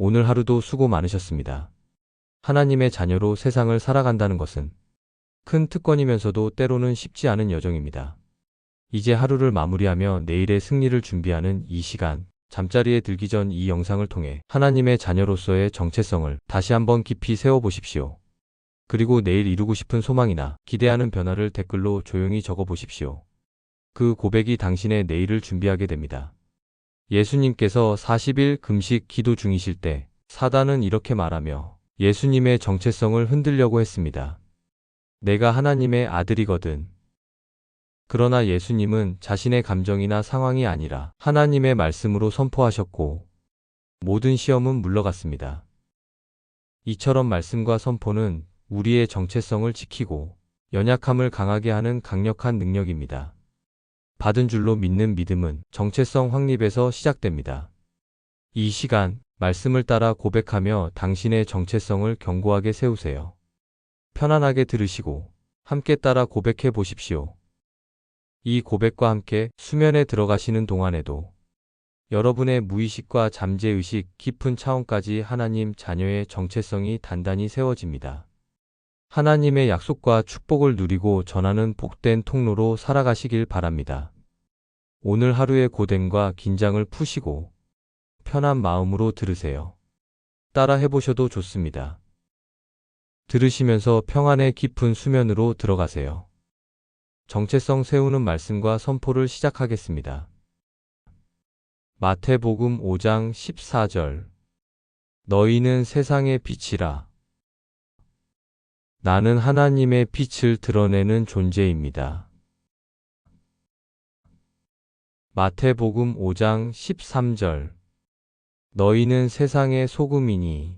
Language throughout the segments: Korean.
오늘 하루도 수고 많으셨습니다. 하나님의 자녀로 세상을 살아간다는 것은 큰 특권이면서도 때로는 쉽지 않은 여정입니다. 이제 하루를 마무리하며 내일의 승리를 준비하는 이 시간, 잠자리에 들기 전 이 영상을 통해 하나님의 자녀로서의 정체성을 다시 한번 깊이 세워보십시오. 그리고 내일 이루고 싶은 소망이나 기대하는 변화를 댓글로 조용히 적어보십시오. 그 고백이 당신의 내일을 준비하게 됩니다. 예수님께서 40일 금식 기도 중이실 때 사단은 이렇게 말하며 예수님의 정체성을 흔들려고 했습니다. 내가 하나님의 아들이거든. 그러나 예수님은 자신의 감정이나 상황이 아니라 하나님의 말씀으로 선포하셨고 모든 시험은 물러갔습니다. 이처럼 말씀과 선포는 우리의 정체성을 지키고 연약함을 강하게 하는 강력한 능력입니다. 받은 줄로 믿는 믿음은 정체성 확립에서 시작됩니다. 이 시간, 말씀을 따라 고백하며 당신의 정체성을 견고하게 세우세요. 편안하게 들으시고 함께 따라 고백해 보십시오. 이 고백과 함께 수면에 들어가시는 동안에도 여러분의 무의식과 잠재의식 깊은 차원까지 하나님 자녀의 정체성이 단단히 세워집니다. 하나님의 약속과 축복을 누리고 전하는 복된 통로로 살아가시길 바랍니다. 오늘 하루의 고된과 긴장을 푸시고 편한 마음으로 들으세요. 따라 해보셔도 좋습니다. 들으시면서 평안의 깊은 수면으로 들어가세요. 정체성 세우는 말씀과 선포를 시작하겠습니다. 마태복음 5장 14절. 너희는 세상의 빛이라. 나는 하나님의 빛을 드러내는 존재입니다. 마태복음 5장 13절. 너희는 세상의 소금이니.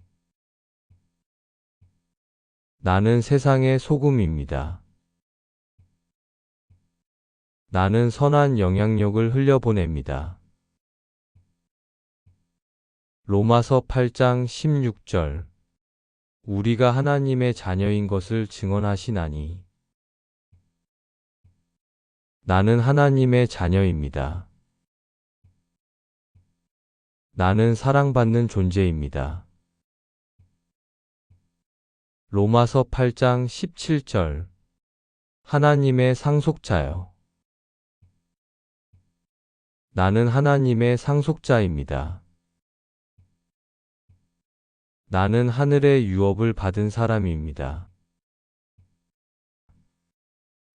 나는 세상의 소금입니다. 나는 선한 영향력을 흘려보냅니다. 로마서 8장 16절. 우리가 하나님의 자녀인 것을 증언하시나니. 나는 하나님의 자녀입니다. 나는 사랑받는 존재입니다. 로마서 8장 17절. 하나님의 상속자요. 나는 하나님의 상속자입니다. 나는 하늘의 유업을 받은 사람입니다.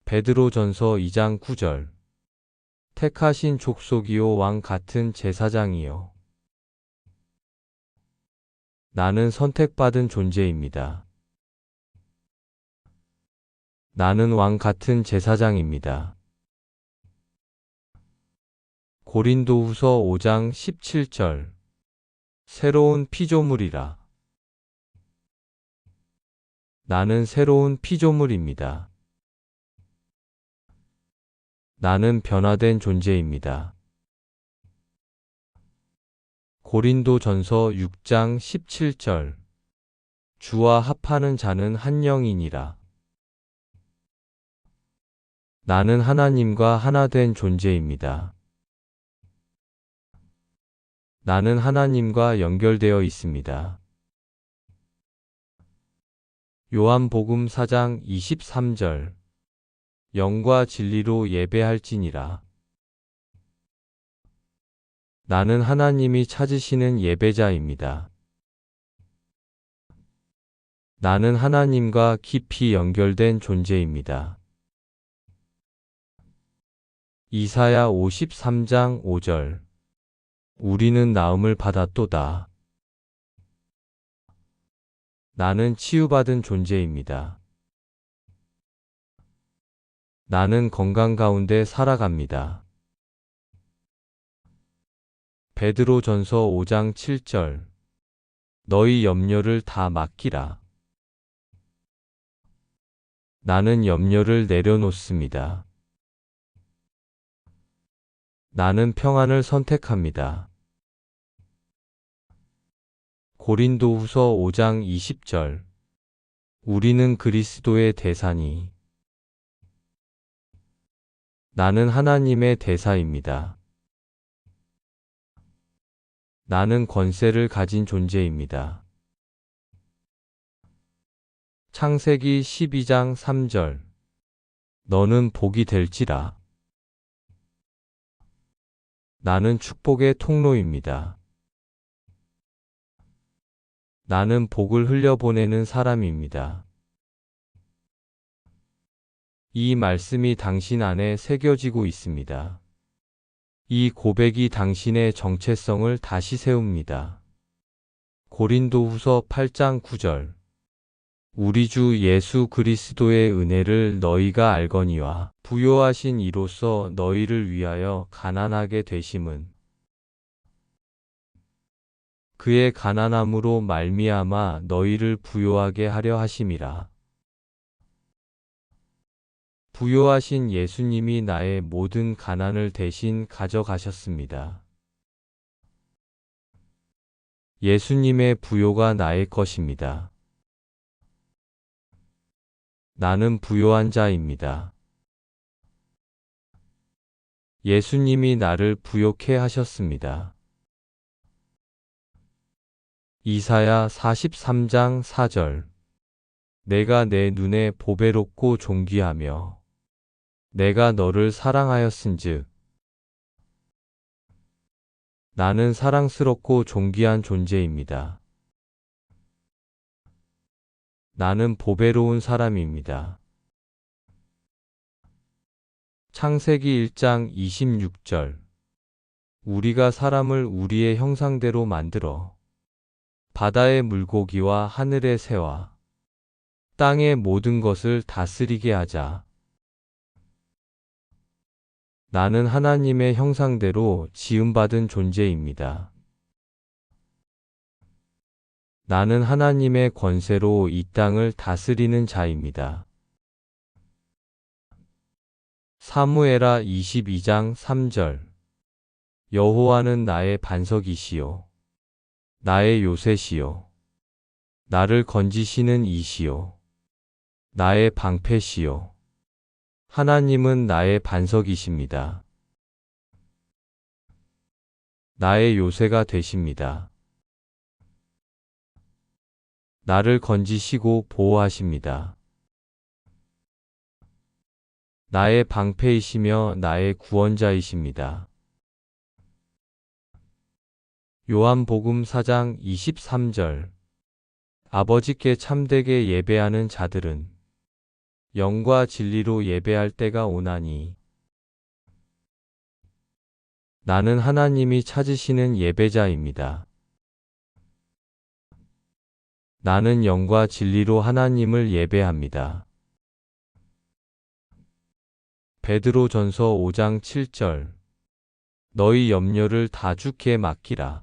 베드로전서 2장 9절. 택하신 족속이요 왕 같은 제사장이요. 나는 선택받은 존재입니다. 나는 왕 같은 제사장입니다. 고린도후서 5장 17절. 새로운 피조물이라. 나는 새로운 피조물입니다. 나는 변화된 존재입니다. 고린도전서 6장 17절. 주와 합하는 자는 한 영이니라. 나는 하나님과 하나 된 존재입니다. 나는 하나님과 연결되어 있습니다. 요한복음 4장 23절. 영과 진리로 예배할지니라. 나는 하나님이 찾으시는 예배자입니다. 나는 하나님과 깊이 연결된 존재입니다. 이사야 53장 5절. 우리는 나음을 받았도다. 나는 치유받은 존재입니다. 나는 건강 가운데 살아갑니다. 베드로전서 5장 7절. 너희 염려를 다 맡기라. 나는 염려를 내려놓습니다. 나는 평안을 선택합니다. 고린도후서 5장 20절. 우리는 그리스도의 대사니. 나는 하나님의 대사입니다. 나는 권세를 가진 존재입니다. 창세기 12장 3절. 너는 복이 될지라. 나는 축복의 통로입니다. 나는 복을 흘려보내는 사람입니다. 이 말씀이 당신 안에 새겨지고 있습니다. 이 고백이 당신의 정체성을 다시 세웁니다. 고린도후서 8장 9절. 우리 주 예수 그리스도의 은혜를 너희가 알거니와 부요하신 이로써 너희를 위하여 가난하게 되심은 그의 가난함으로 말미암아 너희를 부요하게 하려 하심이라. 부요하신 예수님이 나의 모든 가난을 대신 가져가셨습니다. 예수님의 부요가 나의 것입니다. 나는 부요한 자입니다. 예수님이 나를 부요케 하셨습니다. 이사야 43장 4절. 내가 내 눈에 보배롭고 존귀하며 내가 너를 사랑하였은즉 나는 사랑스럽고 존귀한 존재입니다. 나는 보배로운 사람입니다. 창세기 1장 26절. 우리가 사람을 우리의 형상대로 만들어 바다의 물고기와 하늘의 새와 땅의 모든 것을 다스리게 하자. 나는 하나님의 형상대로 지음받은 존재입니다. 나는 하나님의 권세로 이 땅을 다스리는 자입니다. 사무엘하 22장 3절. 여호와는 나의 반석이시요 나의 요새시요 나를 건지시는 이시요 나의 방패시요 하나님은 나의 반석이십니다. 나의 요새가 되십니다. 나를 건지시고 보호하십니다. 나의 방패이시며 나의 구원자이십니다. 요한복음 4장 23절. 아버지께 참되게 예배하는 자들은 영과 진리로 예배할 때가 오나니 나는 하나님이 찾으시는 예배자입니다. 나는 영과 진리로 하나님을 예배합니다. 베드로전서 5장 7절. 너희 염려를 다 주께 맡기라.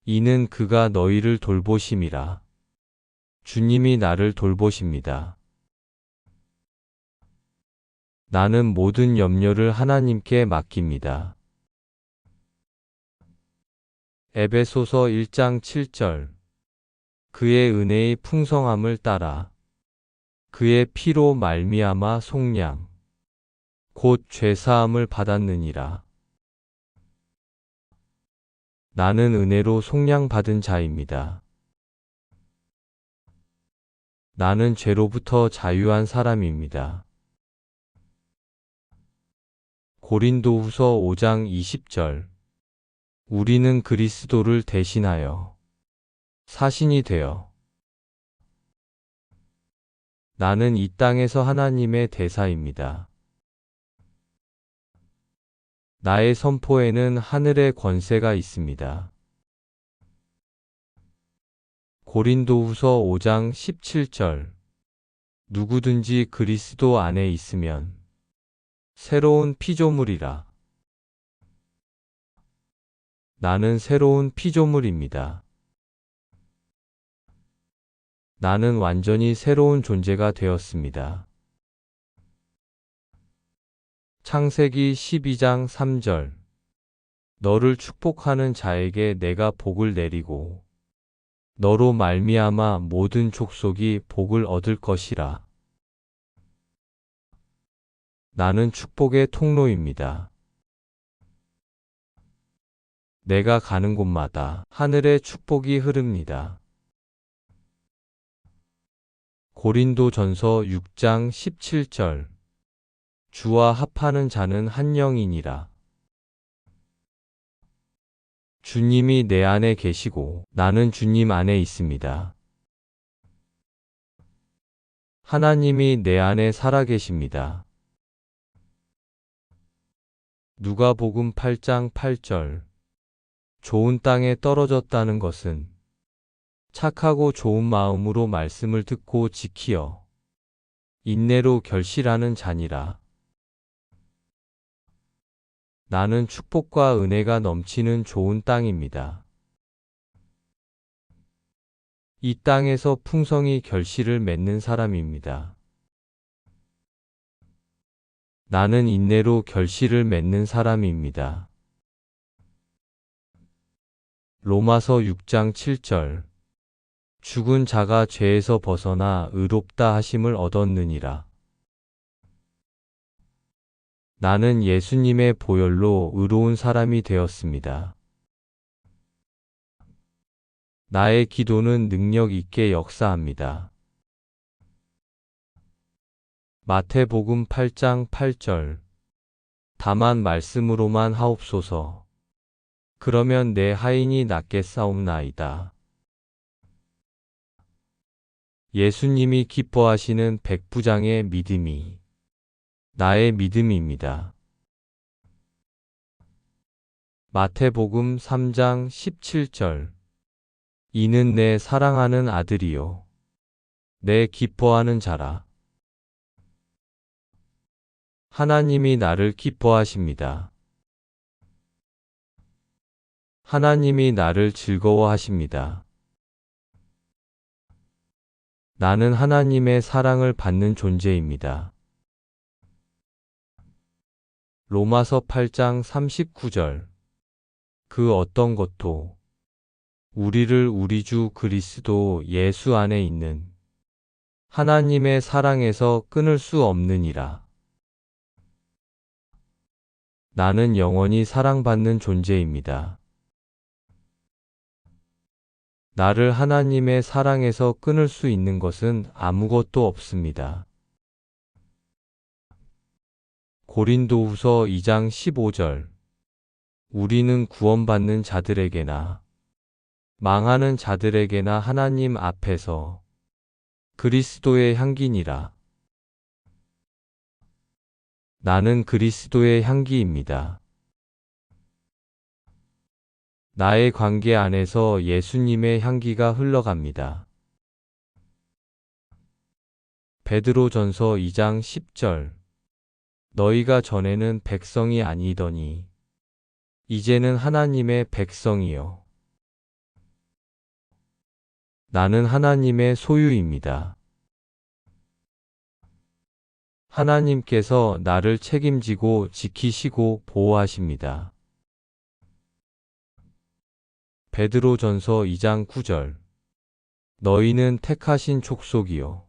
이는 그가 너희를 돌보심이라. 주님이 나를 돌보십니다. 나는 모든 염려를 하나님께 맡깁니다. 에베소서 1장 7절. 그의 은혜의 풍성함을 따라 그의 피로 말미암아 속량 곧 죄사함을 받았느니라. 나는 은혜로 속량받은 자입니다. 나는 죄로부터 자유한 사람입니다. 고린도후서 5장 20절. 우리는 그리스도를 대신하여 사신이 되어 나는 이 땅에서 하나님의 대사입니다. 나의 선포에는 하늘의 권세가 있습니다. 고린도후서 5장 17절. 누구든지 그리스도 안에 있으면 새로운 피조물이라. 나는 새로운 피조물입니다. 나는 완전히 새로운 존재가 되었습니다. 창세기 12장 3절. 너를 축복하는 자에게 내가 복을 내리고 너로 말미암아 모든 족속이 복을 얻을 것이라. 나는 축복의 통로입니다. 내가 가는 곳마다 하늘의 축복이 흐릅니다. 고린도전서 6장 17절 주와 합하는 자는 한 영이니라. 주님이 내 안에 계시고 나는 주님 안에 있습니다. 하나님이 내 안에 살아 계십니다. 누가복음 8장 8절 좋은 땅에 떨어졌다는 것은 착하고 좋은 마음으로 말씀을 듣고 지키어 인내로 결실하는 자니라. 나는 축복과 은혜가 넘치는 좋은 땅입니다. 이 땅에서 풍성히 결실을 맺는 사람입니다. 나는 인내로 결실을 맺는 사람입니다. 로마서 6장 7절 죽은 자가 죄에서 벗어나 의롭다 하심을 얻었느니라. 나는 예수님의 보혈로 의로운 사람이 되었습니다. 나의 기도는 능력 있게 역사합니다. 마태복음 8장 8절 다만 말씀으로만 하옵소서. 그러면 내 하인이 낫겠사옵나이다. 예수님이 기뻐하시는 백부장의 믿음이 나의 믿음입니다. 마태복음 3장 17절 이는 내 사랑하는 아들이요 내 기뻐하는 자라. 하나님이 나를 기뻐하십니다. 하나님이 나를 즐거워하십니다. 나는 하나님의 사랑을 받는 존재입니다. 로마서 8장 39절 그 어떤 것도 우리를 우리 주 그리스도 예수 안에 있는 하나님의 사랑에서 끊을 수 없느니라. 나는 영원히 사랑받는 존재입니다. 나를 하나님의 사랑에서 끊을 수 있는 것은 아무것도 없습니다. 고린도후서 2장 15절 우리는 구원받는 자들에게나 망하는 자들에게나 하나님 앞에서 그리스도의 향기니라. 나는 그리스도의 향기입니다. 나의 관계 안에서 예수님의 향기가 흘러갑니다. 베드로전서 2장 10절 너희가 전에는 백성이 아니더니 이제는 하나님의 백성이요 나는 하나님의 소유입니다. 하나님께서 나를 책임지고 지키시고 보호하십니다. 베드로전서 2장 9절 너희는 택하신 족속이요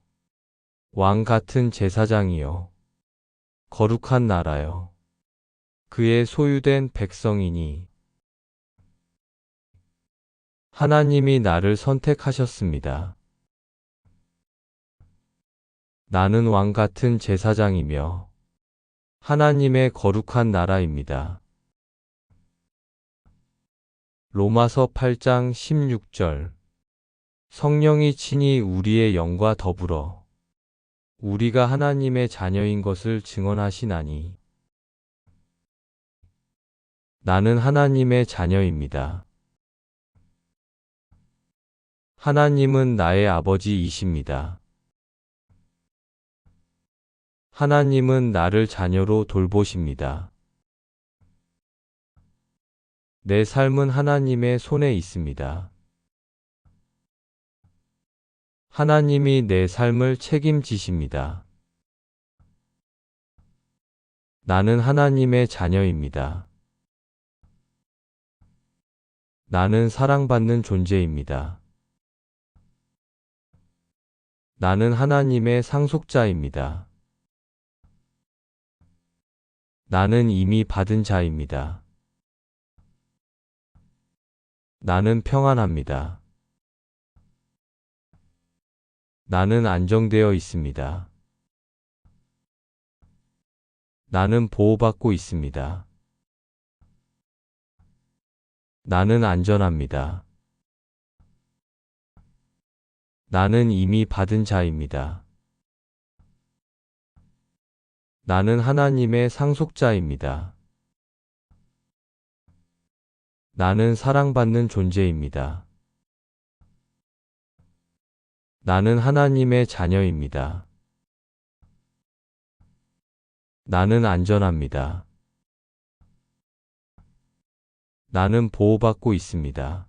왕 같은 제사장이요 거룩한 나라요 그의 소유된 백성이니 하나님이 나를 선택하셨습니다. 나는 왕 같은 제사장이며 하나님의 거룩한 나라입니다. 로마서 8장 16절 성령이 친히 우리의 영과 더불어 우리가 하나님의 자녀인 것을 증언하시나니 나는 하나님의 자녀입니다. 하나님은 나의 아버지이십니다. 하나님은 나를 자녀로 돌보십니다. 내 삶은 하나님의 손에 있습니다. 하나님이 내 삶을 책임지십니다. 나는 하나님의 자녀입니다. 나는 사랑받는 존재입니다. 나는 하나님의 상속자입니다. 나는 이미 받은 자입니다. 나는 평안합니다. 나는 안정되어 있습니다. 나는 보호받고 있습니다. 나는 안전합니다. 나는 이미 받은 자입니다. 나는 하나님의 상속자입니다. 나는 사랑받는 존재입니다. 나는 하나님의 자녀입니다. 나는 안전합니다. 나는 보호받고 있습니다.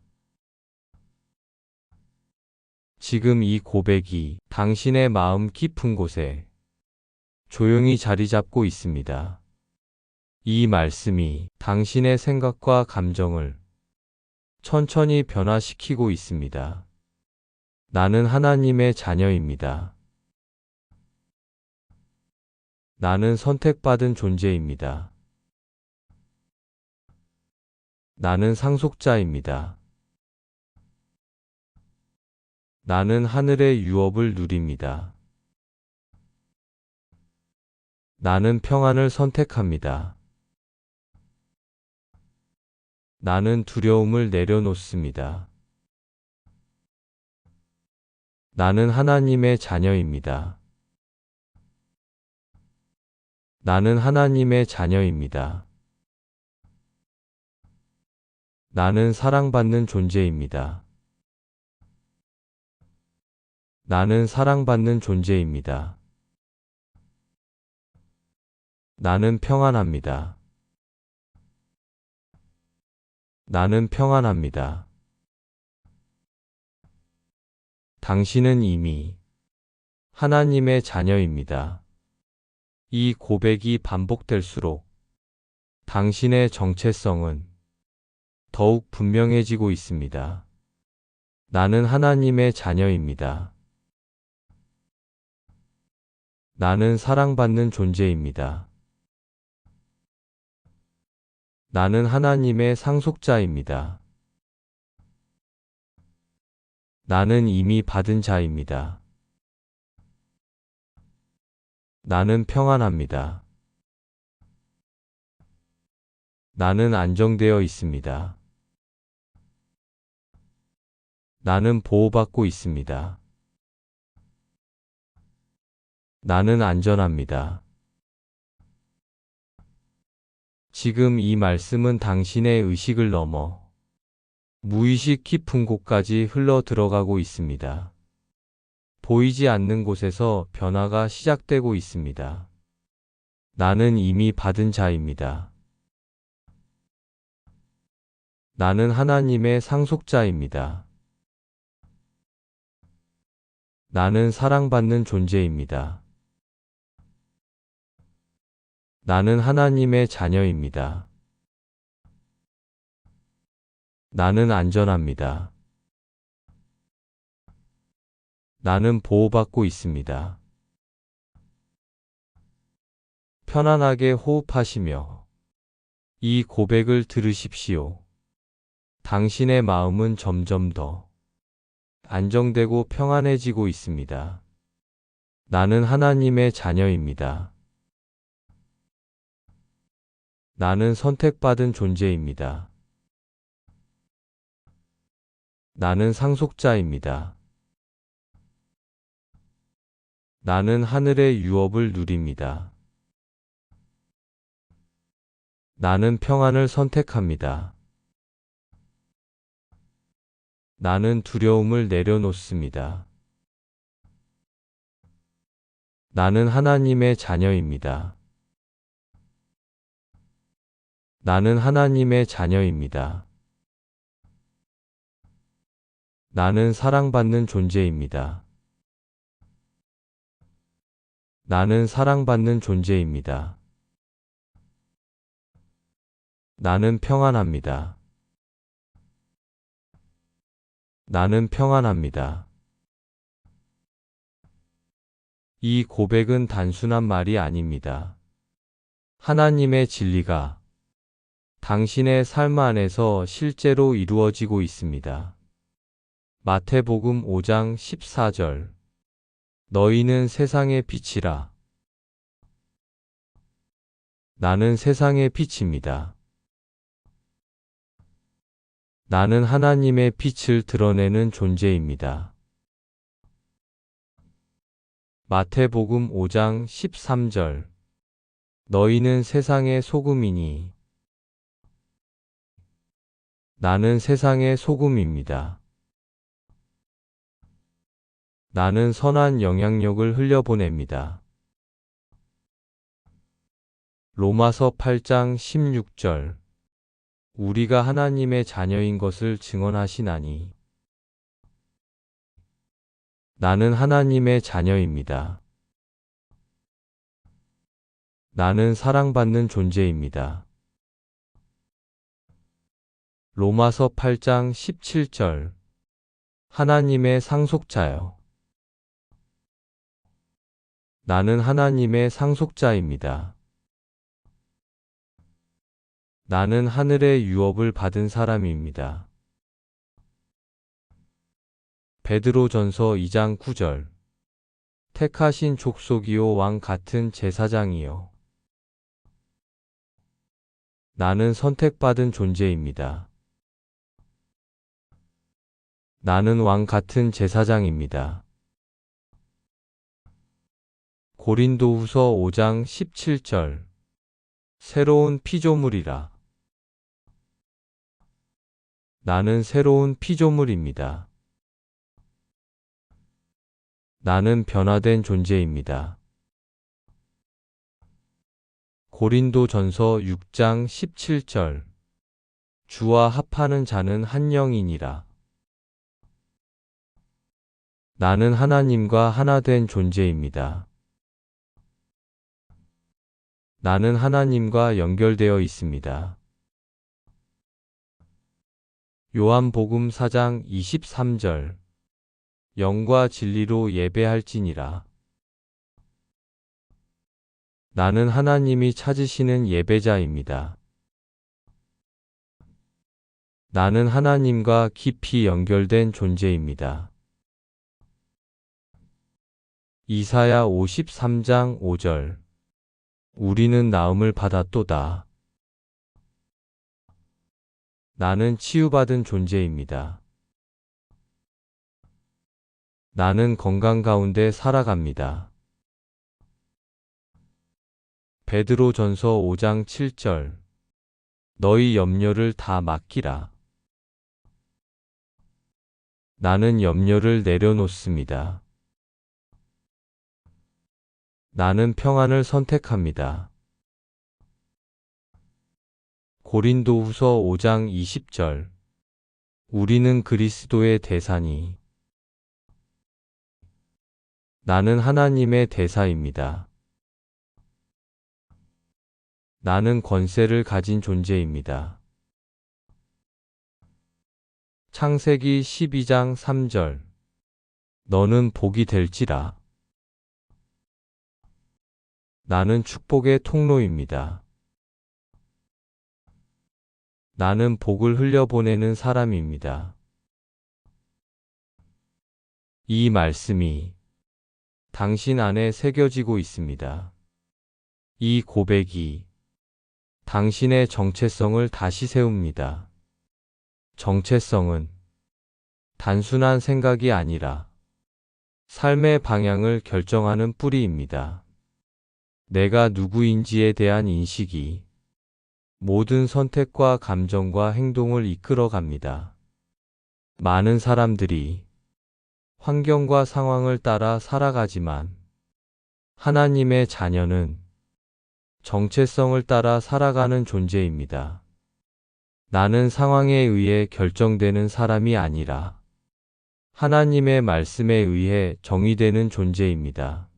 지금 이 고백이 당신의 마음 깊은 곳에 조용히 자리 잡고 있습니다. 이 말씀이 당신의 생각과 감정을 천천히 변화시키고 있습니다. 나는 하나님의 자녀입니다. 나는 선택받은 존재입니다. 나는 상속자입니다. 나는 하늘의 유업을 누립니다. 나는 평안을 선택합니다. 나는 두려움을 내려놓습니다. 나는 하나님의 자녀입니다. 나는 하나님의 자녀입니다. 나는 사랑받는 존재입니다. 나는 사랑받는 존재입니다. 나는 평안합니다. 나는 평안합니다. 당신은 이미 하나님의 자녀입니다. 이 고백이 반복될수록 당신의 정체성은 더욱 분명해지고 있습니다. 나는 하나님의 자녀입니다. 나는 사랑받는 존재입니다. 나는 하나님의 상속자입니다. 나는 이미 받은 자입니다. 나는 평안합니다. 나는 안정되어 있습니다. 나는 보호받고 있습니다. 나는 안전합니다. 지금 이 말씀은 당신의 의식을 넘어 무의식 깊은 곳까지 흘러 들어가고 있습니다. 보이지 않는 곳에서 변화가 시작되고 있습니다. 나는 이미 받은 자입니다. 나는 하나님의 상속자입니다. 나는 사랑받는 존재입니다. 나는 하나님의 자녀입니다. 나는 안전합니다. 나는 보호받고 있습니다. 편안하게 호흡하시며 이 고백을 들으십시오. 당신의 마음은 점점 더 안정되고 평안해지고 있습니다. 나는 하나님의 자녀입니다. 나는 선택받은 존재입니다. 나는 상속자입니다. 나는 하늘의 유업을 누립니다. 나는 평안을 선택합니다. 나는 두려움을 내려놓습니다. 나는 하나님의 자녀입니다. 나는 하나님의 자녀입니다. 나는 사랑받는 존재입니다. 나는 사랑받는 존재입니다. 나는 평안합니다. 나는 평안합니다. 이 고백은 단순한 말이 아닙니다. 하나님의 진리가 당신의 삶 안에서 실제로 이루어지고 있습니다. 마태복음 5장 14절. 너희는 세상의 빛이라. 나는 세상의 빛입니다. 나는 하나님의 빛을 드러내는 존재입니다. 마태복음 5장 13절. 너희는 세상의 소금이니. 나는 세상의 소금입니다. 나는 선한 영향력을 흘려보냅니다. 로마서 8장 16절. 우리가 하나님의 자녀인 것을 증언하시나니. 나는 하나님의 자녀입니다. 나는 사랑받는 존재입니다. 로마서 8장 17절. 하나님의 상속자요. 나는 하나님의 상속자입니다. 나는 하늘의 유업을 받은 사람입니다. 베드로전서 2장 9절. 택하신 족속이요 왕 같은 제사장이요. 나는 선택받은 존재입니다. 나는 왕 같은 제사장입니다. 고린도후서 5장 17절. 새로운 피조물이라. 나는 새로운 피조물입니다. 나는 변화된 존재입니다. 고린도전서 6장 17절. 주와 합하는 자는 한 영이니라. 나는 하나님과 하나 된 존재입니다. 나는 하나님과 연결되어 있습니다. 요한복음 4장 23절. 영과 진리로 예배할지니라. 나는 하나님이 찾으시는 예배자입니다. 나는 하나님과 깊이 연결된 존재입니다. 이사야 53장 5절. 우리는 나음을 받았도다. 나는 치유받은 존재입니다. 나는 건강 가운데 살아갑니다. 베드로전서 5장 7절. 너희 염려를 다 맡기라. 나는 염려를 내려놓습니다. 나는 평안을 선택합니다. 고린도후서 5장 20절. 우리는 그리스도의 대사니. 나는 하나님의 대사입니다. 나는 권세를 가진 존재입니다. 창세기 12장 3절. 너는 복이 될지라. 나는 축복의 통로입니다. 나는 복을 흘려보내는 사람입니다. 이 말씀이 당신 안에 새겨지고 있습니다. 이 고백이 당신의 정체성을 다시 세웁니다. 정체성은 단순한 생각이 아니라 삶의 방향을 결정하는 뿌리입니다. 내가 누구인지에 대한 인식이 모든 선택과 감정과 행동을 이끌어 갑니다. 많은 사람들이 환경과 상황을 따라 살아가지만 하나님의 자녀는 정체성을 따라 살아가는 존재입니다. 나는 상황에 의해 결정되는 사람이 아니라 하나님의 말씀에 의해 정의되는 존재입니다.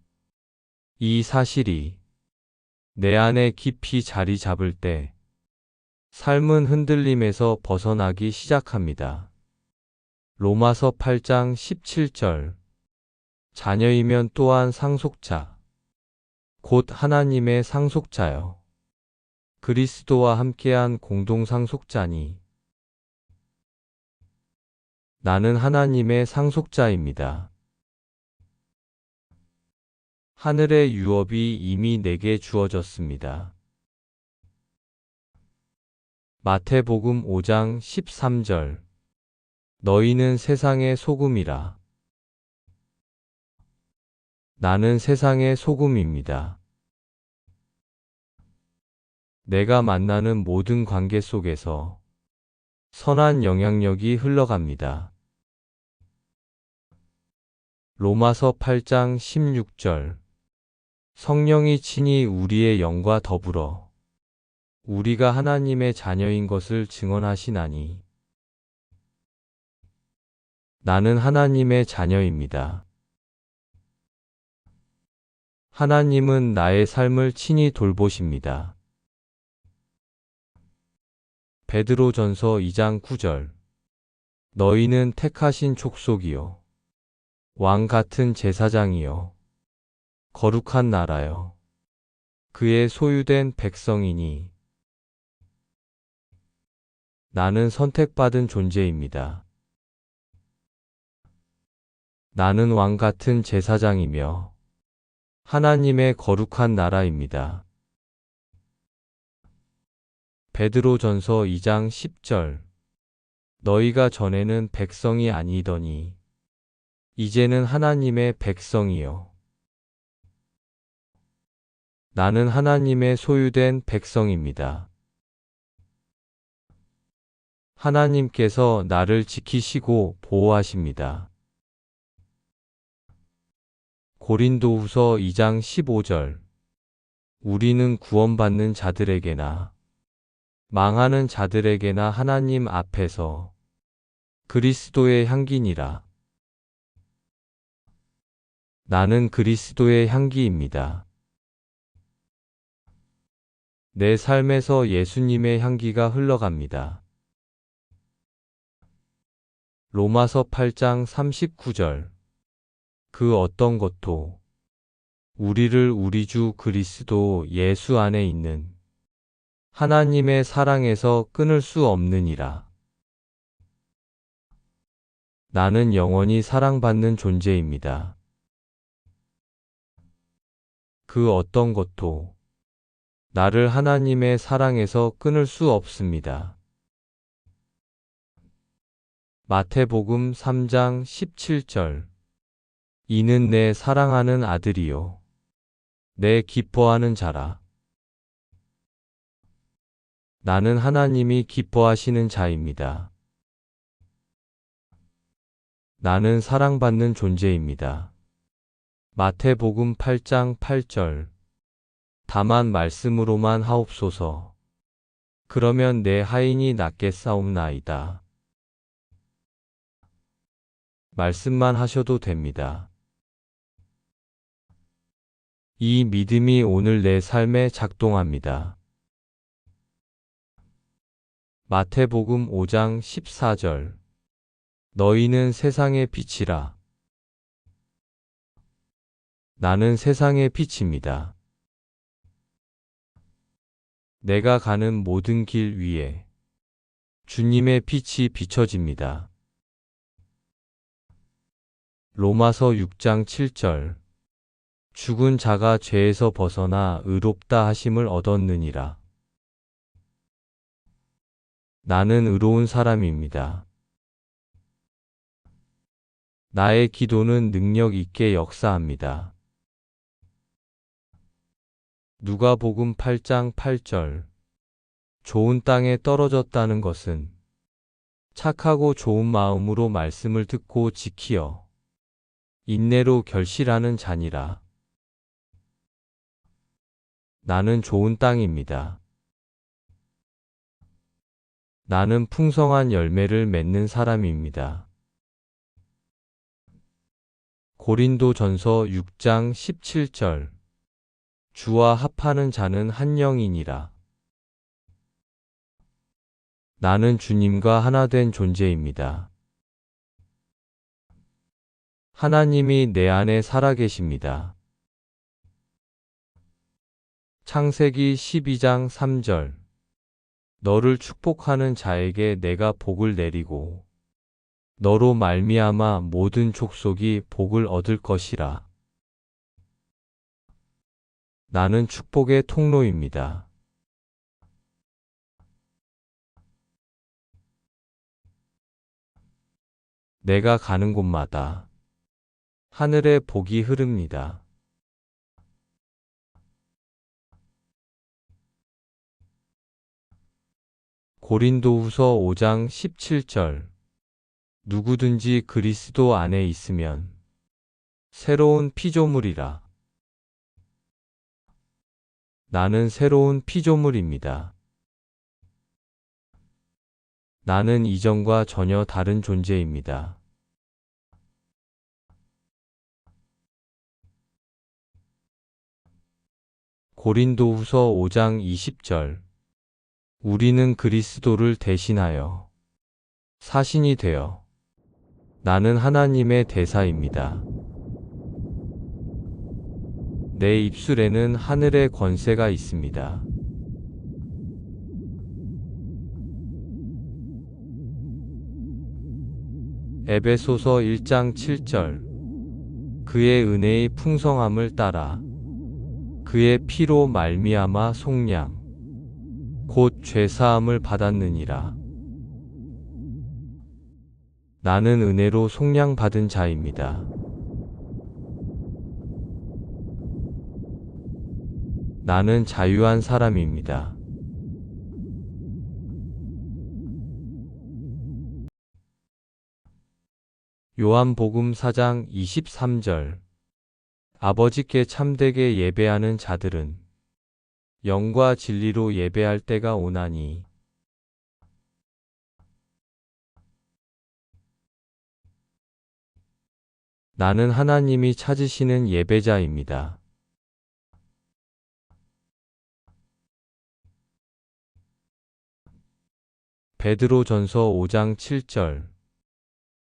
이 사실이 내 안에 깊이 자리 잡을 때 삶은 흔들림에서 벗어나기 시작합니다. 로마서 8장 17절. 자녀이면 또한 상속자, 곧 하나님의 상속자요. 그리스도와 함께한 공동 상속자니 나는 하나님의 상속자입니다. 하늘의 유업이 이미 내게 주어졌습니다. 마태복음 5장 13절 너희는 세상의 소금이라. 나는 세상의 소금입니다. 내가 만나는 모든 관계 속에서 선한 영향력이 흘러갑니다. 로마서 8장 16절 성령이 친히 우리의 영과 더불어 우리가 하나님의 자녀인 것을 증언하시나니 나는 하나님의 자녀입니다. 하나님은 나의 삶을 친히 돌보십니다. 베드로전서 2장 9절 너희는 택하신 족속이요 왕 같은 제사장이요 거룩한 나라요 그의 소유된 백성이니 나는 선택받은 존재입니다. 나는 왕 같은 제사장이며 하나님의 거룩한 나라입니다. 베드로전서 2장 10절 너희가 전에는 백성이 아니더니 이제는 하나님의 백성이요 나는 하나님의 소유된 백성입니다. 하나님께서 나를 지키시고 보호하십니다. 고린도후서 2장 15절 우리는 구원받는 자들에게나 망하는 자들에게나 하나님 앞에서 그리스도의 향기니라. 나는 그리스도의 향기입니다. 내 삶에서 예수님의 향기가 흘러갑니다. 로마서 8장 39절 그 어떤 것도 우리를 우리 주 그리스도 예수 안에 있는 하나님의 사랑에서 끊을 수 없느니라. 나는 영원히 사랑받는 존재입니다. 그 어떤 것도 나를 하나님의 사랑에서 끊을 수 없습니다. 마태복음 3장 17절 이는 내 사랑하는 아들이요 내 기뻐하는 자라. 나는 하나님이 기뻐하시는 자입니다. 나는 사랑받는 존재입니다. 마태복음 8장 8절 다만 말씀으로만 하옵소서. 그러면 내 하인이 낫겠사옵나이다. 말씀만 하셔도 됩니다. 이 믿음이 오늘 내 삶에 작동합니다. 마태복음 5장 14절 너희는 세상의 빛이라. 나는 세상의 빛입니다. 내가 가는 모든 길 위에 주님의 빛이 비춰집니다. 로마서 6장 7절 죽은 자가 죄에서 벗어나 의롭다 하심을 얻었느니라. 나는 의로운 사람입니다. 나의 기도는 능력 있게 역사합니다. 누가복음 8장 8절 좋은 땅에 떨어졌다는 것은 착하고 좋은 마음으로 말씀을 듣고 지키어 인내로 결실하는 자니라. 나는 좋은 땅입니다. 나는 풍성한 열매를 맺는 사람입니다. 고린도전서 6장 17절 주와 합하는 자는 한 영이니라. 나는 주님과 하나 된 존재입니다. 하나님이 내 안에 살아계십니다. 창세기 12장 3절. 너를 축복하는 자에게 내가 복을 내리고 너로 말미암아 모든 족속이 복을 얻을 것이라. 나는 축복의 통로입니다. 내가 가는 곳마다 하늘의 복이 흐릅니다. 고린도후서 5장 17절. 누구든지 그리스도 안에 있으면 새로운 피조물이라. 나는 새로운 피조물입니다. 나는 이전과 전혀 다른 존재입니다. 고린도후서 5장 20절. 우리는 그리스도를 대신하여 사신이 되어 나는 하나님의 대사입니다. 내 입술에는 하늘의 권세가 있습니다. 에베소서 1장 7절. 그의 은혜의 풍성함을 따라 그의 피로 말미암아 속량 곧 죄사함을 받았느니라. 나는 은혜로 속량받은 자입니다. 나는 자유한 사람입니다. 요한복음 4장 23절. 아버지께 참되게 예배하는 자들은 영과 진리로 예배할 때가 오나니 나는 하나님이 찾으시는 예배자입니다. 베드로전서 5장 7절.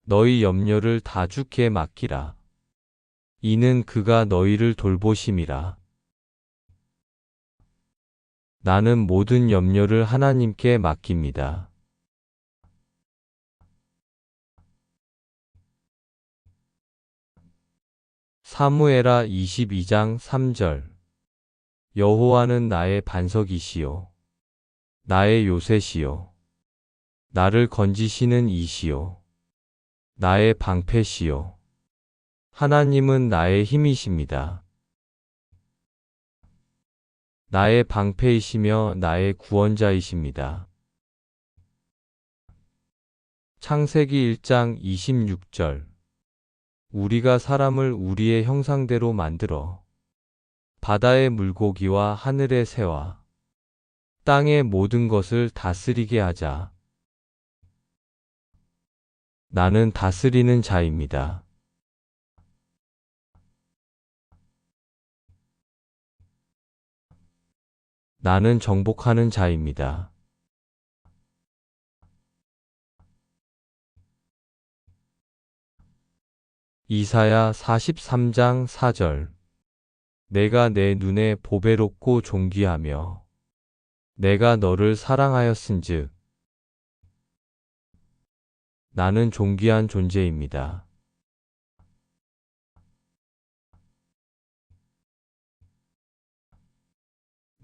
너희 염려를 다 주께 맡기라. 이는 그가 너희를 돌보심이라. 나는 모든 염려를 하나님께 맡깁니다. 사무엘하 22장 3절. 여호와는 나의 반석이시요 나의 요새시요 나를 건지시는 이시요 나의 방패시요 하나님은 나의 힘이십니다. 나의 방패이시며 나의 구원자이십니다. 창세기 1장 26절. 우리가 사람을 우리의 형상대로 만들어 바다의 물고기와 하늘의 새와 땅의 모든 것을 다스리게 하자. 나는 다스리는 자입니다. 나는 정복하는 자입니다. 이사야 43장 4절. 내가 내 눈에 보배롭고 존귀하며 내가 너를 사랑하였은즉 나는 존귀한 존재입니다.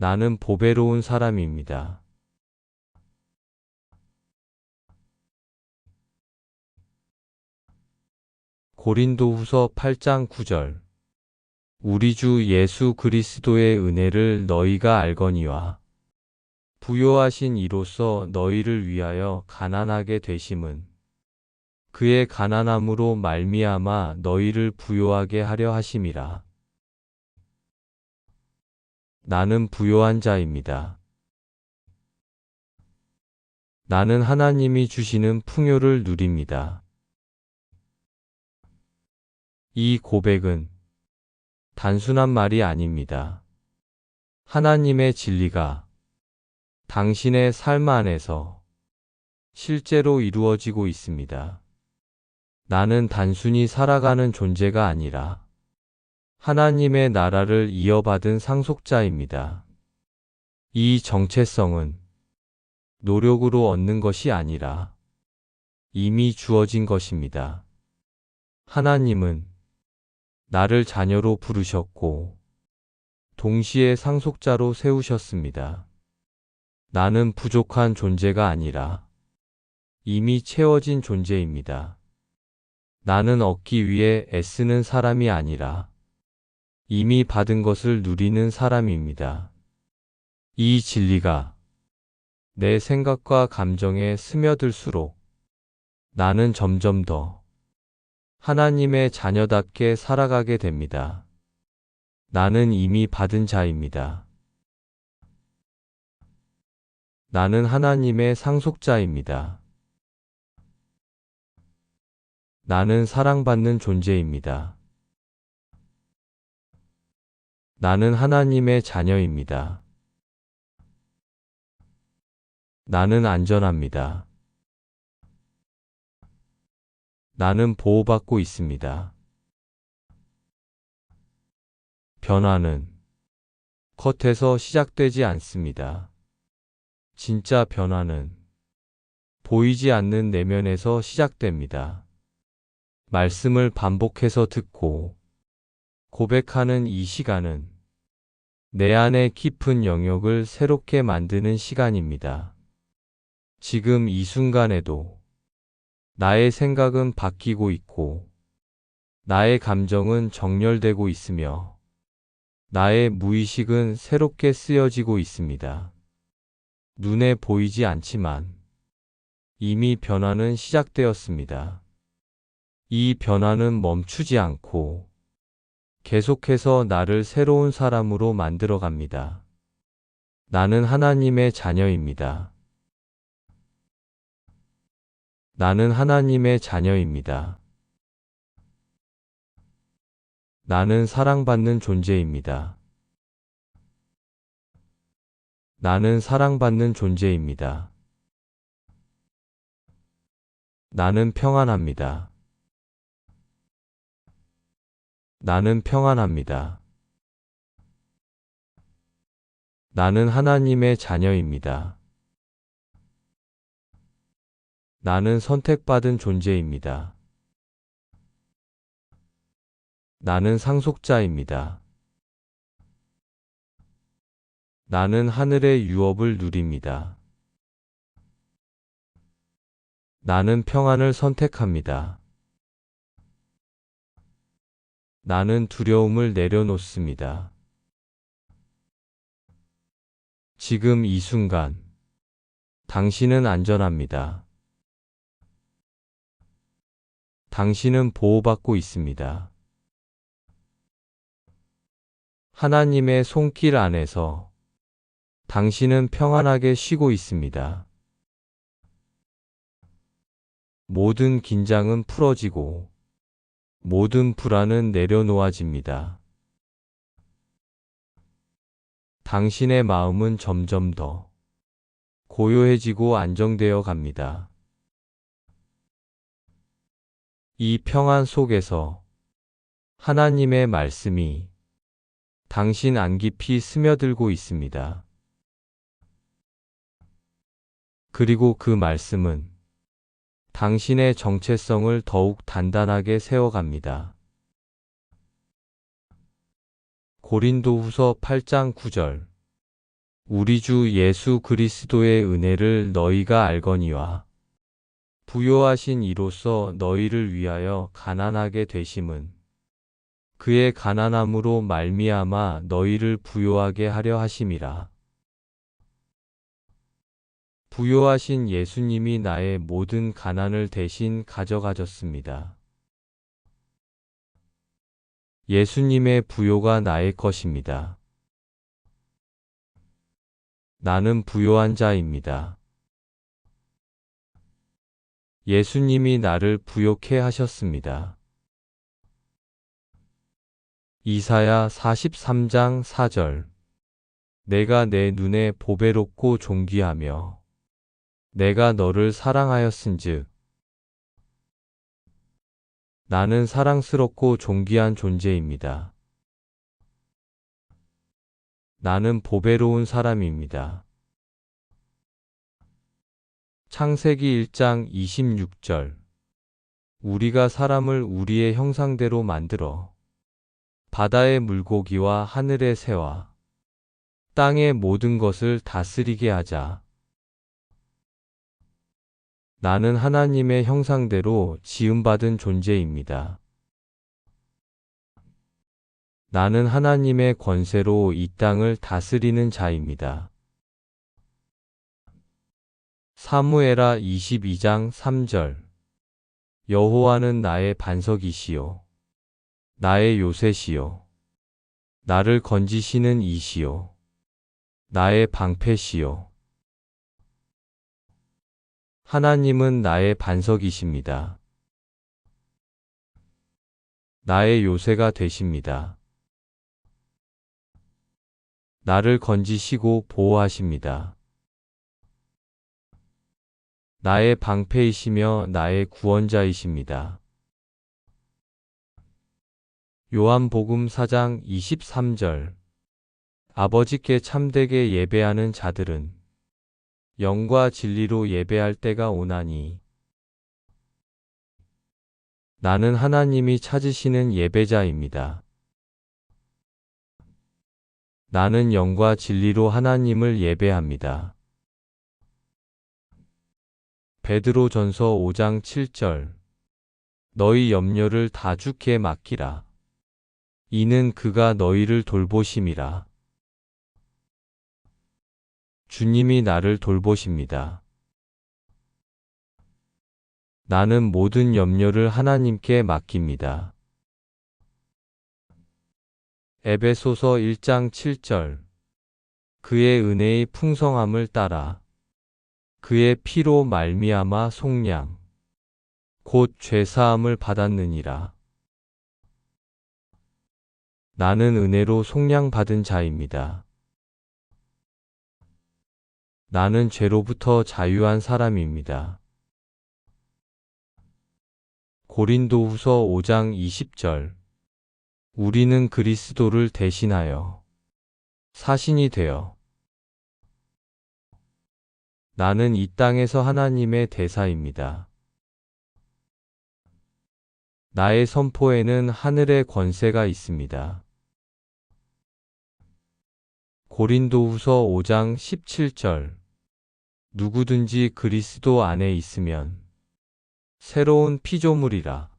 나는 보배로운 사람입니다. 고린도후서 8장 9절. 우리 주 예수 그리스도의 은혜를 너희가 알거니와 부요하신 이로써 너희를 위하여 가난하게 되심은 그의 가난함으로 말미암아 너희를 부요하게 하려 하심이라. 나는 부요한 자입니다. 나는 하나님이 주시는 풍요를 누립니다. 이 고백은 단순한 말이 아닙니다. 하나님의 진리가 당신의 삶 안에서 실제로 이루어지고 있습니다. 나는 단순히 살아가는 존재가 아니라 하나님의 나라를 이어받은 상속자입니다. 이 정체성은 노력으로 얻는 것이 아니라 이미 주어진 것입니다. 하나님은 나를 자녀로 부르셨고 동시에 상속자로 세우셨습니다. 나는 부족한 존재가 아니라 이미 채워진 존재입니다. 나는 얻기 위해 애쓰는 사람이 아니라 이미 받은 것을 누리는 사람입니다. 이 진리가 내 생각과 감정에 스며들수록 나는 점점 더 하나님의 자녀답게 살아가게 됩니다. 나는 이미 받은 자입니다. 나는 하나님의 상속자입니다. 나는 사랑받는 존재입니다. 나는 하나님의 자녀입니다. 나는 안전합니다. 나는 보호받고 있습니다. 변화는 겉에서 시작되지 않습니다. 진짜 변화는 보이지 않는 내면에서 시작됩니다. 말씀을 반복해서 듣고 고백하는 이 시간은 내 안의 깊은 영역을 새롭게 만드는 시간입니다. 지금 이 순간에도 나의 생각은 바뀌고 있고 나의 감정은 정렬되고 있으며 나의 무의식은 새롭게 쓰여지고 있습니다. 눈에 보이지 않지만 이미 변화는 시작되었습니다. 이 변화는 멈추지 않고 계속해서 나를 새로운 사람으로 만들어 갑니다. 나는 하나님의 자녀입니다. 나는 하나님의 자녀입니다. 나는 사랑받는 존재입니다. 나는 사랑받는 존재입니다. 나는 평안합니다. 나는 평안합니다. 나는 하나님의 자녀입니다. 나는 선택받은 존재입니다. 나는 상속자입니다. 나는 하늘의 유업을 누립니다. 나는 평안을 선택합니다. 나는 두려움을 내려놓습니다. 지금 이 순간, 당신은 안전합니다. 당신은 보호받고 있습니다. 하나님의 손길 안에서 당신은 평안하게 쉬고 있습니다. 모든 긴장은 풀어지고 모든 불안은 내려놓아집니다. 당신의 마음은 점점 더 고요해지고 안정되어 갑니다. 이 평안 속에서 하나님의 말씀이 당신 안 깊이 스며들고 있습니다. 그리고 그 말씀은 당신의 정체성을 더욱 단단하게 세워갑니다. 고린도후서 8장 9절. 우리 주 예수 그리스도의 은혜를 너희가 알거니와 부요하신 이로써 너희를 위하여 가난하게 되심은 그의 가난함으로 말미암아 너희를 부요하게 하려 하심이라. 부요하신 예수님이 나의 모든 가난을 대신 가져가셨습니다. 예수님의 부요가 나의 것입니다. 나는 부요한 자입니다. 예수님이 나를 부요케 하셨습니다. 이사야 43장 4절. 내가 내 눈에 보배롭고 존귀하며 내가 너를 사랑하였은즉 나는 사랑스럽고 존귀한 존재입니다. 나는 보배로운 사람입니다. 창세기 1장 26절. 우리가 사람을 우리의 형상대로 만들어 바다의 물고기와 하늘의 새와 땅의 모든 것을 다스리게 하자. 나는 하나님의 형상대로 지음받은 존재입니다. 나는 하나님의 권세로 이 땅을 다스리는 자입니다. 사무엘하 22장 3절. 여호와는 나의 반석이시요 나의 요새시요 나를 건지시는 이시요 나의 방패시요. 하나님은 나의 반석이십니다. 나의 요새가 되십니다. 나를 건지시고 보호하십니다. 나의 방패이시며 나의 구원자이십니다. 요한복음 4장 23절. 아버지께 참되게 예배하는 자들은 영과 진리로 예배할 때가 오나니 나는 하나님이 찾으시는 예배자입니다. 나는 영과 진리로 하나님을 예배합니다. 베드로전서 5장 7절. 너희 염려를 다 주께 맡기라. 이는 그가 너희를 돌보심이라. 주님이 나를 돌보십니다. 나는 모든 염려를 하나님께 맡깁니다. 에베소서 1장 7절. 그의 은혜의 풍성함을 따라 그의 피로 말미암아 속량 곧 죄사함을 받았느니라. 나는 은혜로 속량받은 자입니다. 나는 죄로부터 자유한 사람입니다. 고린도후서 5장 20절. 우리는 그리스도를 대신하여 사신이 되어 나는 이 땅에서 하나님의 대사입니다. 나의 선포에는 하늘의 권세가 있습니다. 고린도후서 5장 17절. 누구든지 그리스도 안에 있으면 새로운 피조물이라.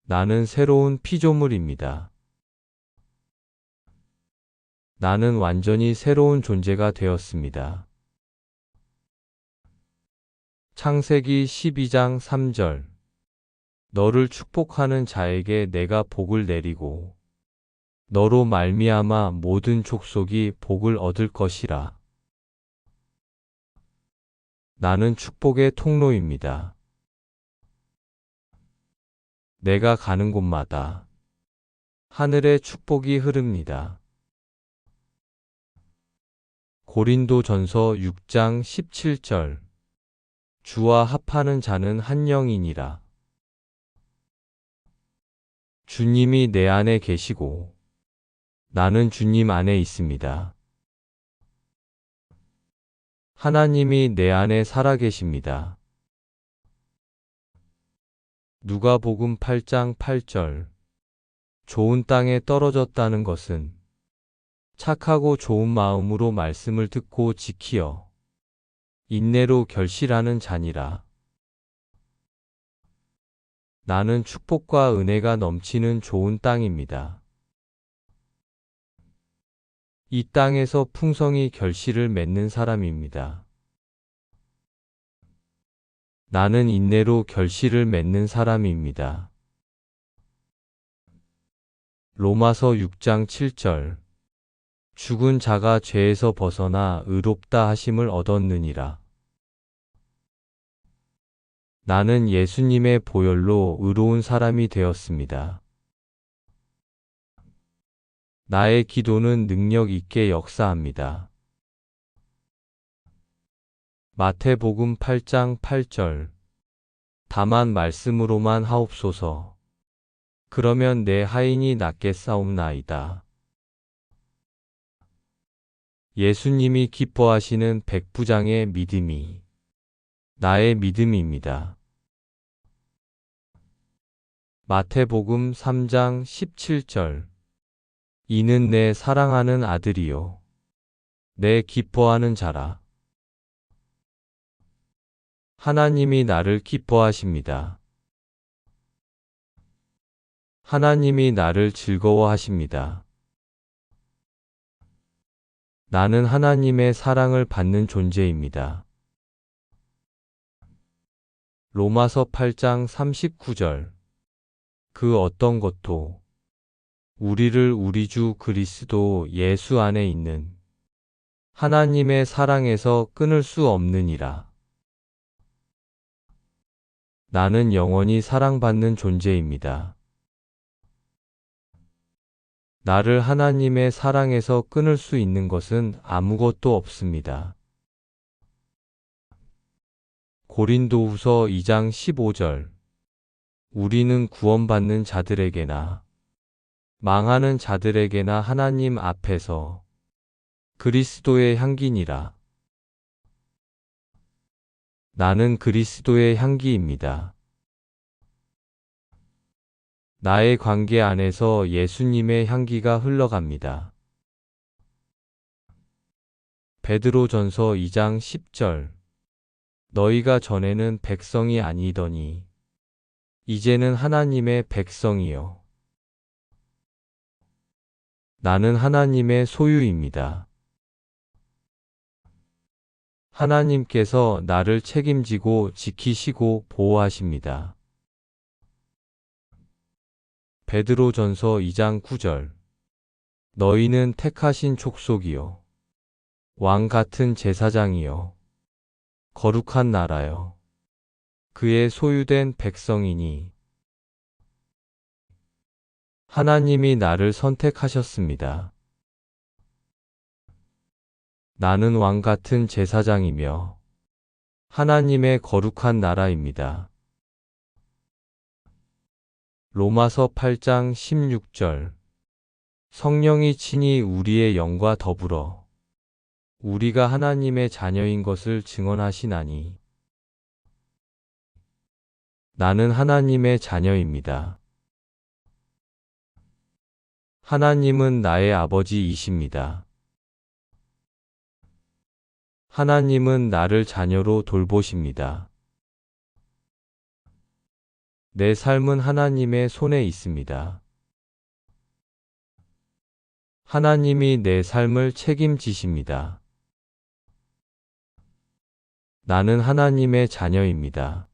나는 새로운 피조물입니다. 나는 완전히 새로운 존재가 되었습니다. 창세기 12장 3절. 너를 축복하는 자에게 내가 복을 내리고 너로 말미암아 모든 족속이 복을 얻을 것이라. 나는 축복의 통로입니다. 내가 가는 곳마다 하늘의 축복이 흐릅니다. 고린도전서 6장 17절. 주와 합하는 자는 한 영이니라. 주님이 내 안에 계시고 나는 주님 안에 있습니다. 하나님이 내 안에 살아 계십니다. 누가복음 8장 8절. 좋은 땅에 떨어졌다는 것은 착하고 좋은 마음으로 말씀을 듣고 지키어 인내로 결실하는 자니라. 나는 축복과 은혜가 넘치는 좋은 땅입니다. 이 땅에서 풍성히 결실을 맺는 사람입니다. 나는 인내로 결실을 맺는 사람입니다. 로마서 6장 7절. 죽은 자가 죄에서 벗어나 의롭다 하심을 얻었느니라. 나는 예수님의 보혈로 의로운 사람이 되었습니다. 나의 기도는 능력 있게 역사합니다. 마태복음 8장 8절. 다만 말씀으로만 하옵소서. 그러면 내 하인이 낫겠사옵나이다. 예수님이 기뻐하시는 백부장의 믿음이 나의 믿음입니다. 마태복음 3장 17절. 이는 내 사랑하는 아들이요 내 기뻐하는 자라. 하나님이 나를 기뻐하십니다. 하나님이 나를 즐거워하십니다. 나는 하나님의 사랑을 받는 존재입니다. 로마서 8장 39절. 그 어떤 것도 우리를 우리 주 그리스도 예수 안에 있는 하나님의 사랑에서 끊을 수 없느니라. 나는 영원히 사랑받는 존재입니다. 나를 하나님의 사랑에서 끊을 수 있는 것은 아무것도 없습니다. 고린도후서 2장 15절. 우리는 구원받는 자들에게나 망하는 자들에게나 하나님 앞에서 그리스도의 향기니라. 나는 그리스도의 향기입니다. 나의 관계 안에서 예수님의 향기가 흘러갑니다. 베드로전서 2장 10절. 너희가 전에는 백성이 아니더니 이제는 하나님의 백성이요 나는 하나님의 소유입니다. 하나님께서 나를 책임지고 지키시고 보호하십니다. 베드로전서 2장 9절. 너희는 택하신 족속이요 왕 같은 제사장이요 거룩한 나라요 그의 소유된 백성이니 하나님이 나를 선택하셨습니다. 나는 왕 같은 제사장이며 하나님의 거룩한 나라입니다. 로마서 8장 16절. 성령이 친히 우리의 영과 더불어 우리가 하나님의 자녀인 것을 증언하시나니 나는 하나님의 자녀입니다. 하나님은 나의 아버지이십니다. 하나님은 나를 자녀로 돌보십니다. 내 삶은 하나님의 손에 있습니다. 하나님이 내 삶을 책임지십니다. 나는 하나님의 자녀입니다.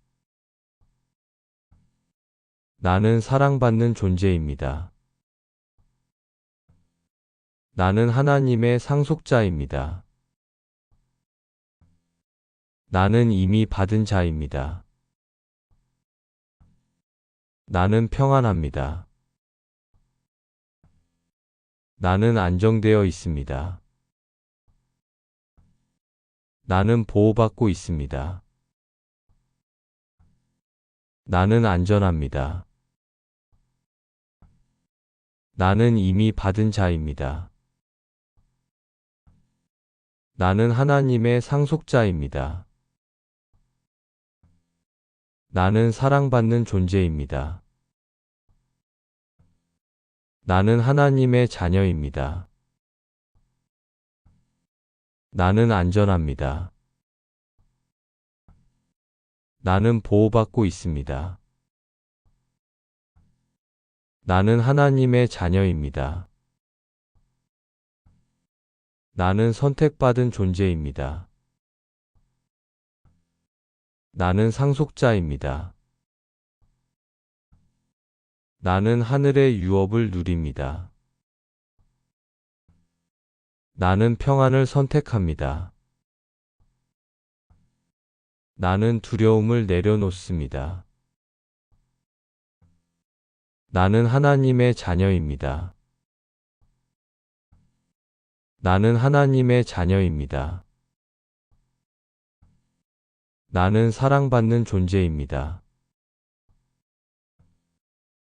나는 사랑받는 존재입니다. 나는 하나님의 상속자입니다. 나는 이미 받은 자입니다. 나는 평안합니다. 나는 안정되어 있습니다. 나는 보호받고 있습니다. 나는 안전합니다. 나는 이미 받은 자입니다. 나는 하나님의 상속자입니다. 나는 사랑받는 존재입니다. 나는 하나님의 자녀입니다. 나는 안전합니다. 나는 보호받고 있습니다. 나는 하나님의 자녀입니다. 나는 선택받은 존재입니다. 나는 상속자입니다. 나는 하늘의 유업을 누립니다. 나는 평안을 선택합니다. 나는 두려움을 내려놓습니다. 나는 하나님의 자녀입니다. 나는 하나님의 자녀입니다. 나는 사랑받는 존재입니다.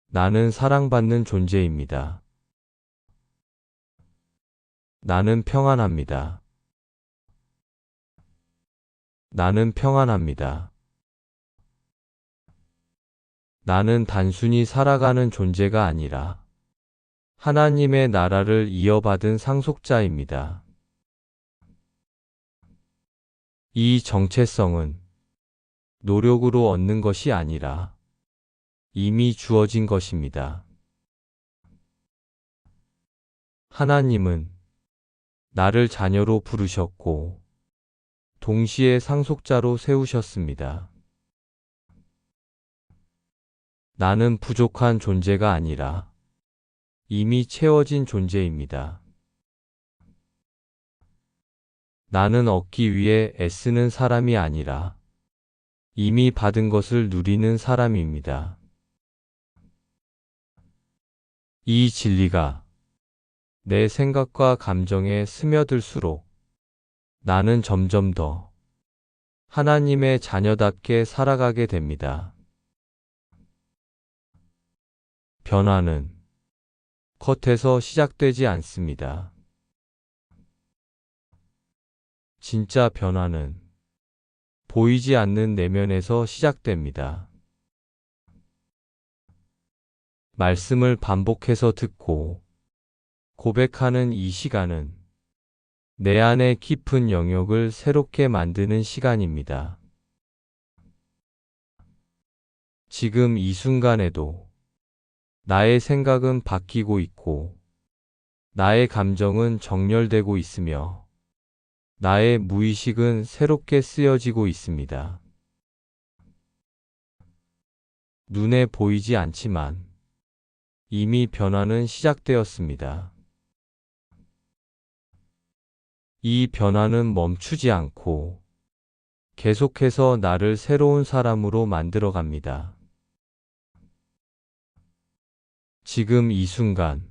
나는 사랑받는 존재입니다. 나는 평안합니다. 나는 평안합니다. 나는 단순히 살아가는 존재가 아니라 하나님의 나라를 이어받은 상속자입니다. 이 정체성은 노력으로 얻는 것이 아니라 이미 주어진 것입니다. 하나님은 나를 자녀로 부르셨고 동시에 상속자로 세우셨습니다. 나는 부족한 존재가 아니라 이미 채워진 존재입니다. 나는 얻기 위해 애쓰는 사람이 아니라 이미 받은 것을 누리는 사람입니다. 이 진리가 내 생각과 감정에 스며들수록 나는 점점 더 하나님의 자녀답게 살아가게 됩니다. 변화는 겉에서 시작되지 않습니다. 진짜 변화는 보이지 않는 내면에서 시작됩니다. 말씀을 반복해서 듣고 고백하는 이 시간은 내 안의 깊은 영역을 새롭게 만드는 시간입니다. 지금 이 순간에도 나의 생각은 바뀌고 있고 나의 감정은 정렬되고 있으며 나의 무의식은 새롭게 쓰여지고 있습니다. 눈에 보이지 않지만 이미 변화는 시작되었습니다. 이 변화는 멈추지 않고 계속해서 나를 새로운 사람으로 만들어 갑니다. 지금 이 순간,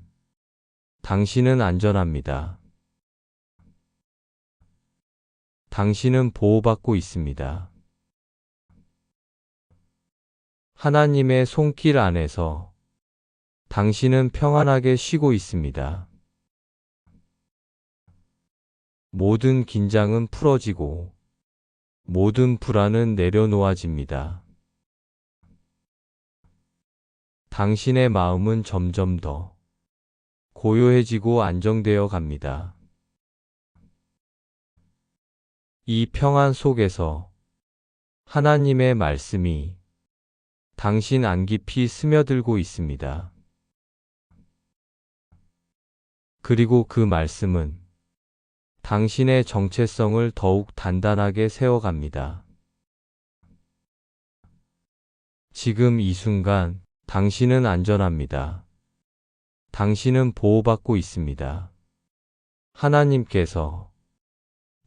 당신은 안전합니다. 당신은 보호받고 있습니다. 하나님의 손길 안에서 당신은 평안하게 쉬고 있습니다. 모든 긴장은 풀어지고 모든 불안은 내려놓아집니다. 당신의 마음은 점점 더 고요해지고 안정되어 갑니다. 이 평안 속에서 하나님의 말씀이 당신 안 깊이 스며들고 있습니다. 그리고 그 말씀은 당신의 정체성을 더욱 단단하게 세워갑니다. 지금 이 순간 당신은 안전합니다. 당신은 보호받고 있습니다. 하나님께서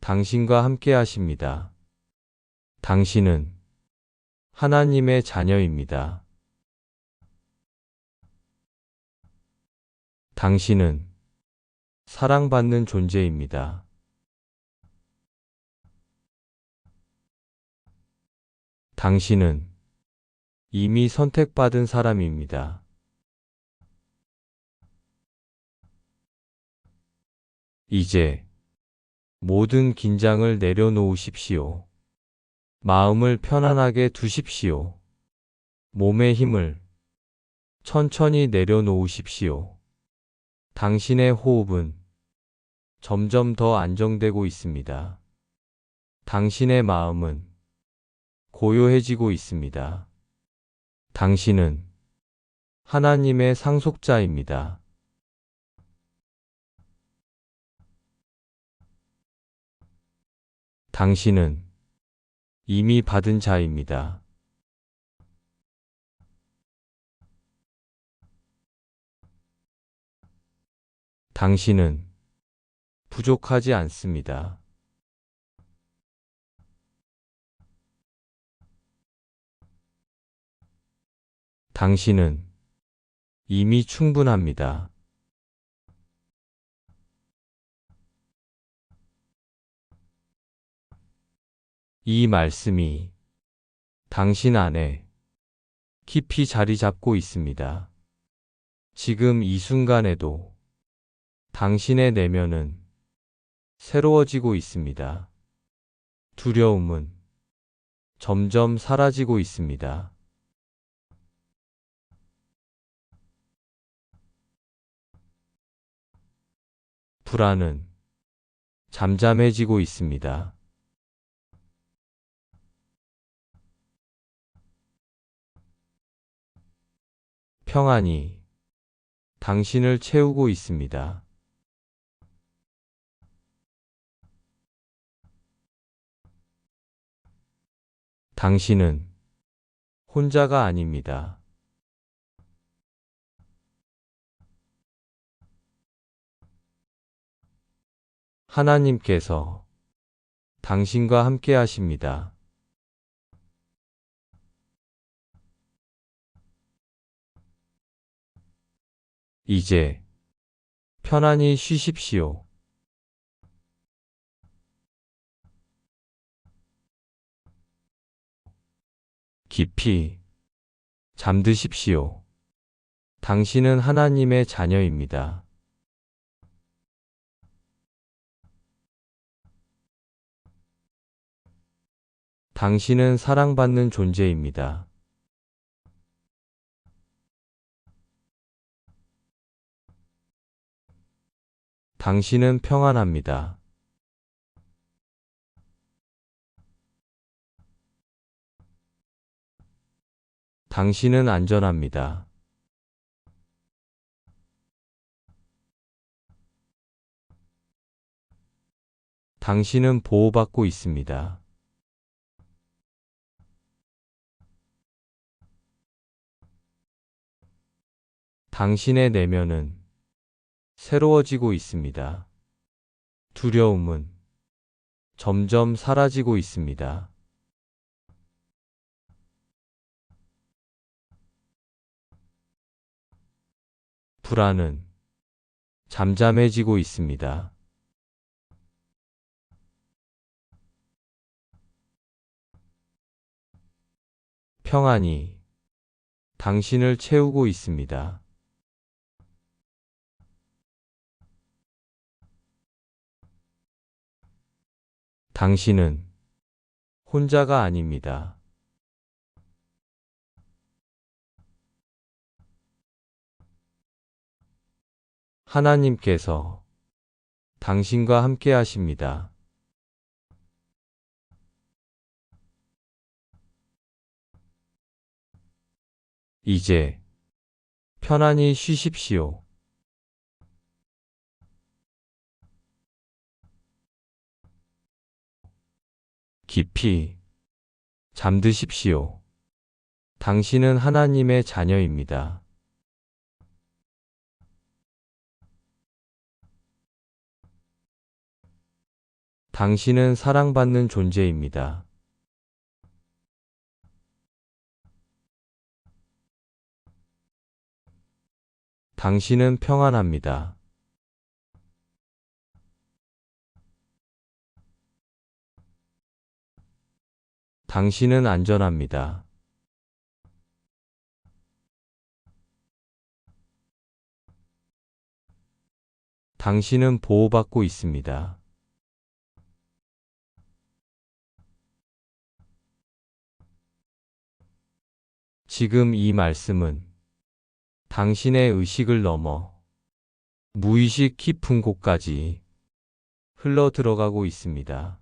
당신과 함께 하십니다. 당신은 하나님의 자녀입니다. 당신은 사랑받는 존재입니다. 당신은 이미 선택받은 사람입니다. 이제 모든 긴장을 내려놓으십시오. 마음을 편안하게 두십시오. 몸의 힘을 천천히 내려놓으십시오. 당신의 호흡은 점점 더 안정되고 있습니다. 당신의 마음은 고요해지고 있습니다. 당신은 하나님의 상속자입니다. 당신은 이미 받은 자입니다. 당신은 부족하지 않습니다. 당신은 이미 충분합니다. 이 말씀이 당신 안에 깊이 자리 잡고 있습니다. 지금 이 순간에도 당신의 내면은 새로워지고 있습니다. 두려움은 점점 사라지고 있습니다. 불안은 잠잠해지고 있습니다. 평안이 당신을 채우고 있습니다. 당신은 혼자가 아닙니다. 하나님께서 당신과 함께 하십니다. 이제 편안히 쉬십시오. 깊이 잠드십시오. 당신은 하나님의 자녀입니다. 당신은 사랑받는 존재입니다. 당신은 평안합니다. 당신은 안전합니다. 당신은 보호받고 있습니다. 당신의 내면은 새로워지고 있습니다. 두려움은 점점 사라지고 있습니다. 불안은 잠잠해지고 있습니다. 평안이 당신을 채우고 있습니다. 당신은 혼자가 아닙니다. 하나님께서 당신과 함께 하십니다. 이제 편안히 쉬십시오. 깊이 잠드십시오. 당신은 하나님의 자녀입니다. 당신은 사랑받는 존재입니다. 당신은 평안합니다. 당신은 안전합니다. 당신은 보호받고 있습니다. 지금 이 말씀은 당신의 의식을 넘어 무의식 깊은 곳까지 흘러 들어가고 있습니다.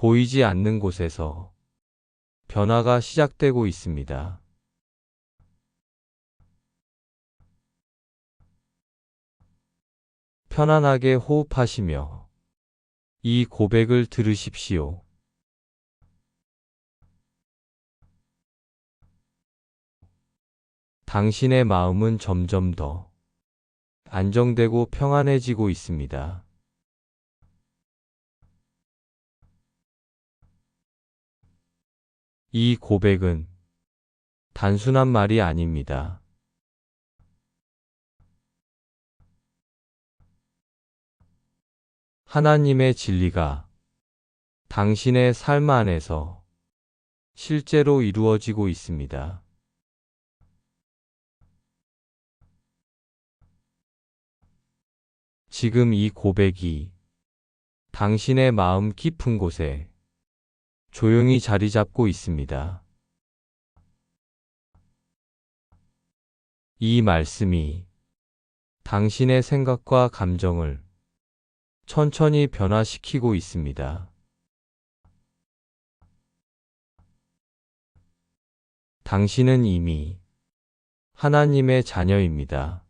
보이지 않는 곳에서 변화가 시작되고 있습니다. 편안하게 호흡하시며 이 고백을 들으십시오. 당신의 마음은 점점 더 안정되고 평안해지고 있습니다. 이 고백은 단순한 말이 아닙니다. 하나님의 진리가 당신의 삶 안에서 실제로 이루어지고 있습니다. 지금 이 고백이 당신의 마음 깊은 곳에 조용히 자리 잡고 있습니다. 이 말씀이 당신의 생각과 감정을 천천히 변화시키고 있습니다. 당신은 이미 하나님의 자녀입니다.